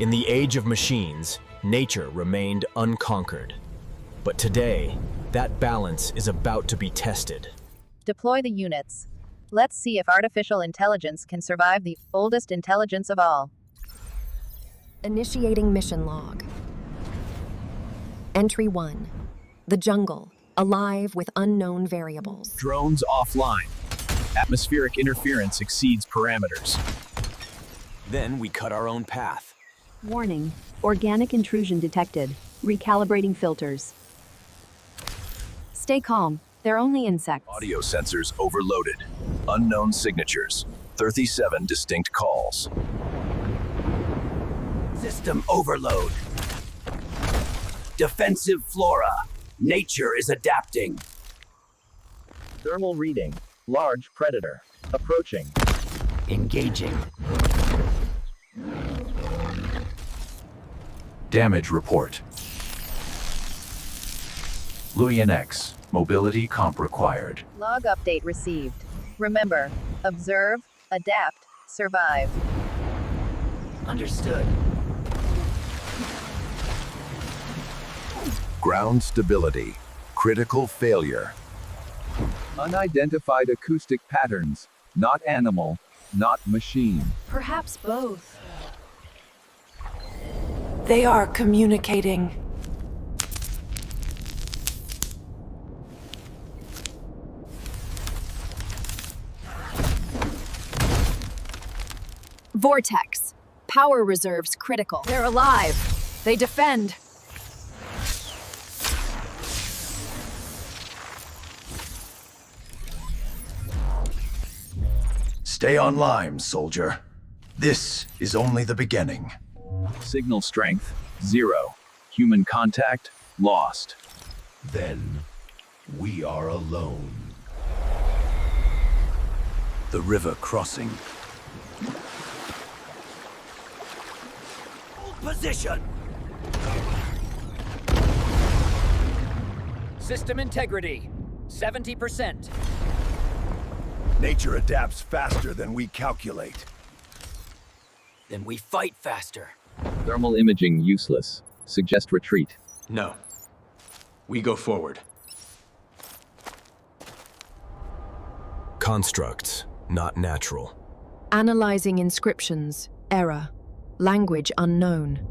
In the age of machines, nature remained unconquered. But today, that balance is about to be tested. Deploy the units. Let's see if artificial intelligence can survive the oldest intelligence of all. Initiating mission log. Entry 1. The jungle, alive with unknown variables. Drones offline. Atmospheric interference exceeds parameters. Then we cut our own path. Warning, organic intrusion detected. Recalibrating filters. Stay calm, they're only insects. Audio sensors overloaded. Unknown signatures. 37 distinct calls. System overload. Defensive flora. Nature is adapting. Thermal reading. Large predator. Approaching. Engaging. Damage report. Luyan X. Mobility comp required. Log update received. Remember, observe, adapt, survive. Understood. Ground stability. Critical failure. Unidentified acoustic patterns. Not animal, not machine. Perhaps both. They are communicating. Vortex. Power reserves critical. They're alive. They defend. Stay online, soldier. This is only the beginning. Signal strength, 0. Human contact, lost. Then, we are alone. The river crossing. Hold position. System integrity, 70%. Nature adapts faster than we calculate. Then we fight faster. Thermal imaging useless. Suggest retreat. No. We go forward. Constructs, not natural. Analyzing inscriptions. Error. Language unknown.